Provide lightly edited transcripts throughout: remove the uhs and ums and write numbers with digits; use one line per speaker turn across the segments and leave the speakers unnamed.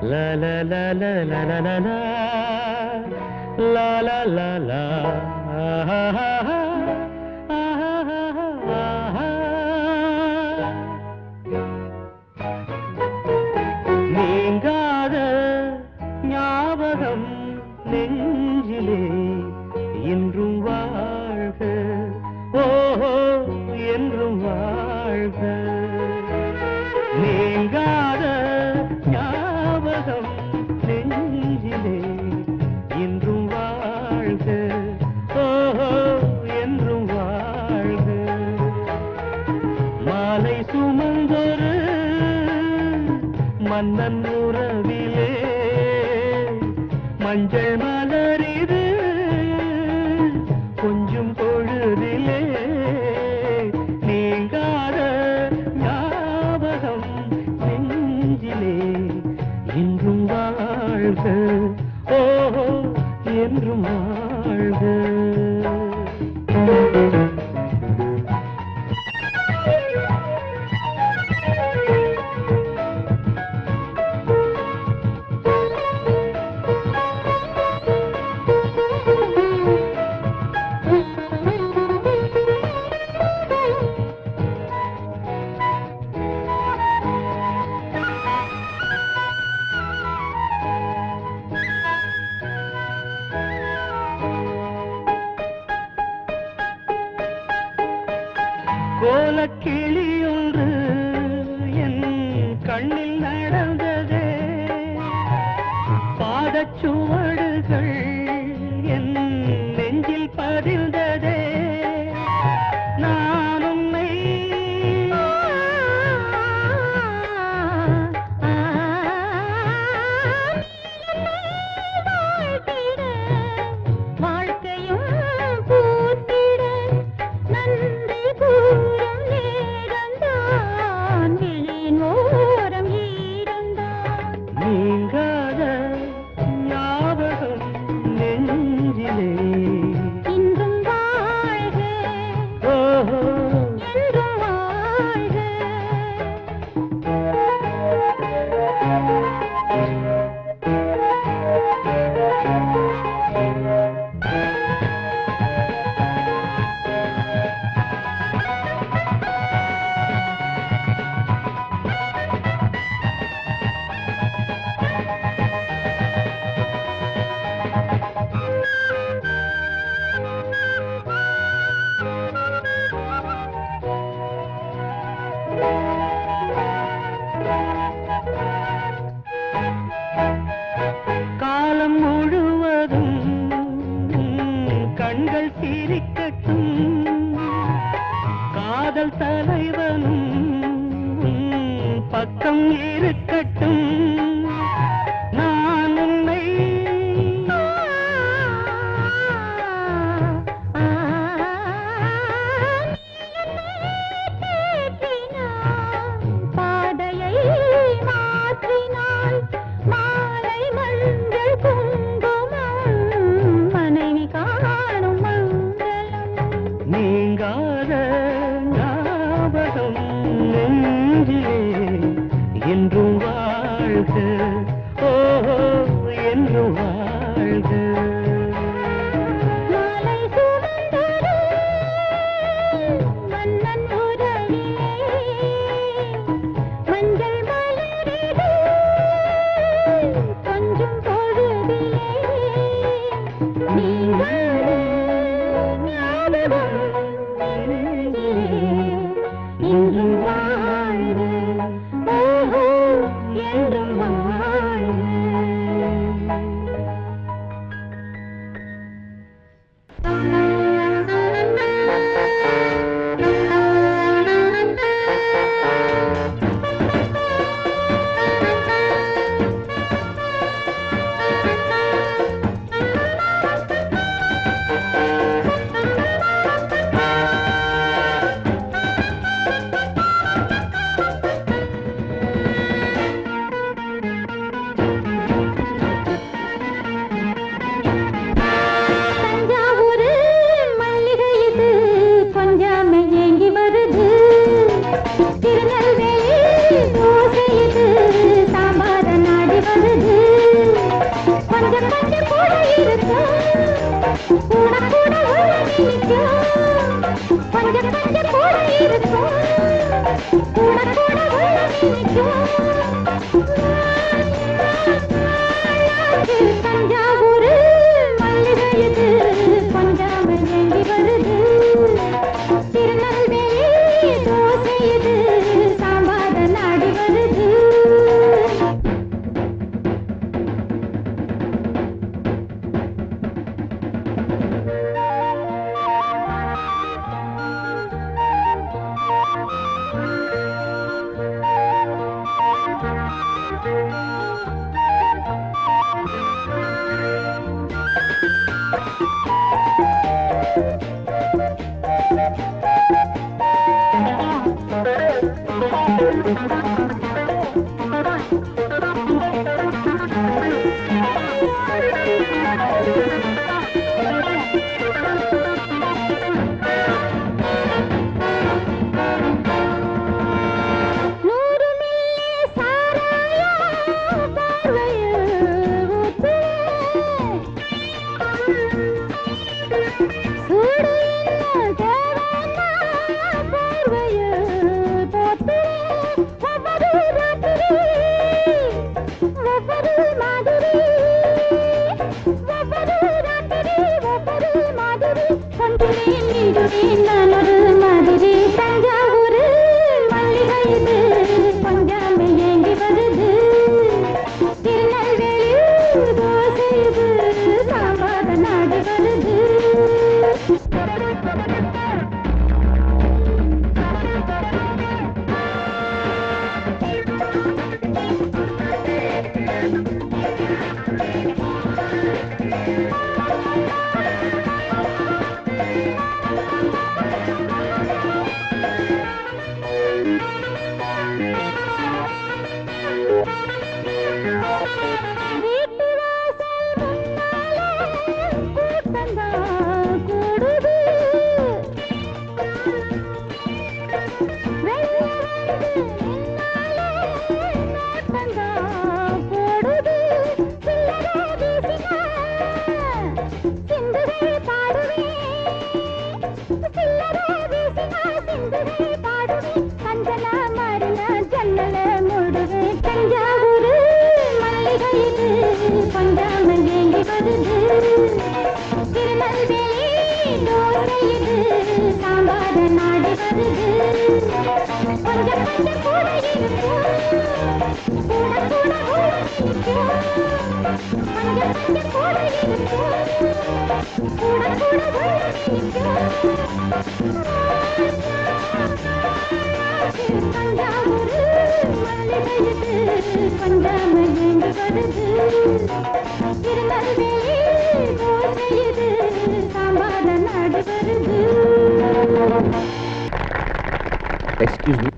La la la la la la la la la la la la நீங்காத ஞாபகம் நெஞ்சிலே என்றும் வாழ்க ஓஹோ என்றும் வாழ்க நீங்காத ஞாபகம் நெஞ்சிலே என்றும் வாழ்க ஓஹோ என்றும் வாழ்க மாலை சுமந்தொரு மன்னன் உறவிலே மஞ்சள் மலரிது கொஞ்சம் பொழுதிலே நீங்காத ஞாபகம் நெஞ்சிலே என்றும் வாழ்க ஓஹோ என்றும் வாழ்க கோலக்கிளியொன்று என் கண்ணில் நடந்ததே பாதச்சுவடுகள் என் நெஞ்சில் பதிந்ததே நான் உன்னை
வாழ்க்கையும் பூத்திட நன்றி கூறும் நேரந்தான் விழியின் ஓரம் இருந்தான்
நீங்காத ஞாபகம் நெஞ்சிலே
இன்றும் வாழ்க
ஓஹோ
என்றும் வாழ்க
காலம் முழுவதும் கண்கள் சிரிக்கட்டும் காதல் தலைவனும் பக்கம் இருக்கட்டும் நான் உன்னை
பாதையை மாற்றினாள் மாலை மஞ்சள் குங்குமம் மனைவி காணும் மங்களம்
நீங்காத ஞாபகம் நெஞ்சிலே என்றும் வாழ்க ஓஹோ என்றும் வாழ்க
மாலை சுமந்தொரு மன்னன் உறவிலே மஞ்சள் மலரிது கொஞ்சம் பொழுதிலே நீங்காத ஞாபகம் நெஞ்சிலே என்றும் வாழ்க ஓஹோ என்றும் வாழ்க கொஞ்சம் கூட இருக்கும் கூட கூட உள்ள நினைக்கும் தஞ்சாவூர் மல்லிகை இது கொஞ்சாமல் ஏங்கி வருது திருநெல்வேலி தோசை இது சாம்பார் நாடி வருது தஞ்சாவூர் மல்லிகை இது கொஞ்சாமல் ஏங்கி வருது திருநெல்வேலி தோசை இது சாம்பார் நாடி வருது தஞ்சாவூர் மல்லிகை இது கொஞ்சாமல் ஏங்கி வருது திருநெல்வேலி தோசை இது சாம்பார் நாடி வருது கொஞ்சம் கொஞ்சம் கூட இருக்கும் கூட கூட நினைக்கும் கொஞ்சம் கொஞ்சம் கூட இருக்கும் கூட கூட நினைக்கும் தஞ்சாவூர் மல்லிகை இது கொஞ்சாமல் ஏங்கி வருது திருநெல்வேலி தோசை இது சாம்பார் நாடி வருது
Excuse me.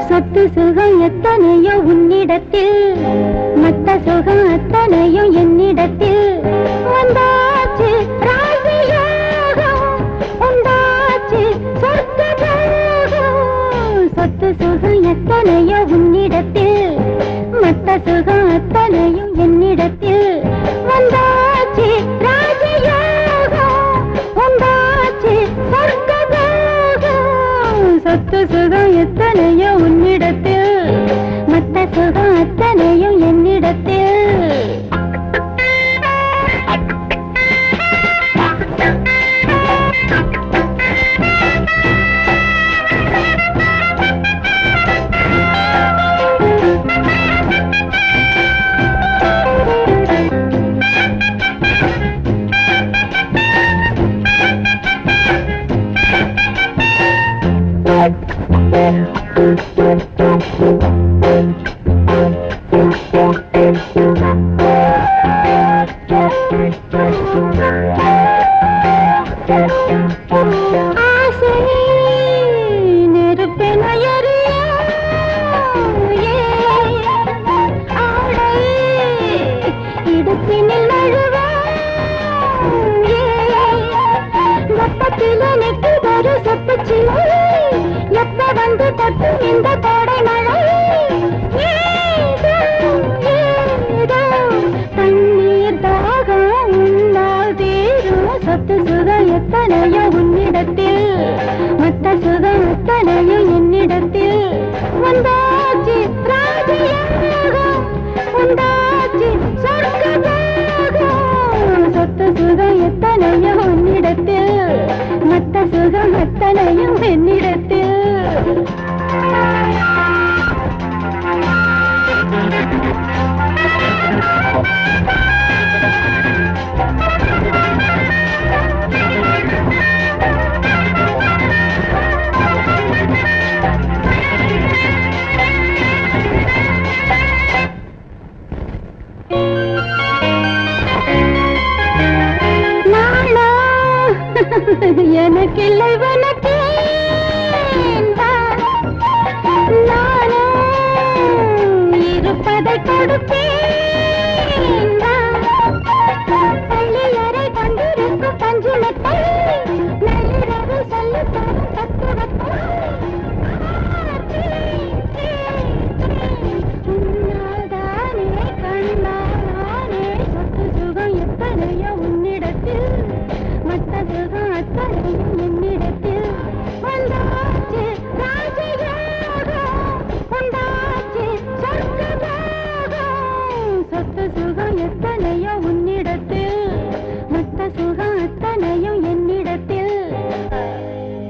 சொத்து சுகம் எத்தனையோ உன்னிடத்தில் மத்த சுகம் அத்தனையும் என்னிடத்தில் வந்தாச்சு ராஜயோகம் உண்டாச்சு சொர்க்கயோகம் சொத்து சுகம் எத்தனையோ உன்னிடத்தில் மத்த சுகம் அத்தனையும் என்னிடத்தில் வந்தாச்சு ராஜயோகம் உண்டாச்சு சொர்க்கயோகம் சொத்து சுகம் எத்தனையோ உன்னிடத்தில் மத்த சுகம் அத்தனையும் என்னிடத்தில் கொட்டும் இந்த கோடை மழை ஏதோ ஏதோ தண்ணீர் தாகம் உன்னால் தீரும் சொத்து சுகம் எத்தனையோ உன்னிடத்தில் மத்த சுகம் எத்தனையோ என்னிடத்தில் வந்தாச்சு ராஜயோகம் வந்தாச்சு சொர்க்கபோகம் சொத்து சுகம் எத்தனையோ உன்னிடத்தில் மத்த சுகம் எத்தனையும் என்னிடத்தில் எனக்கில்லை உனக்கே நானும் இருப்பதை கொடுப்பேன்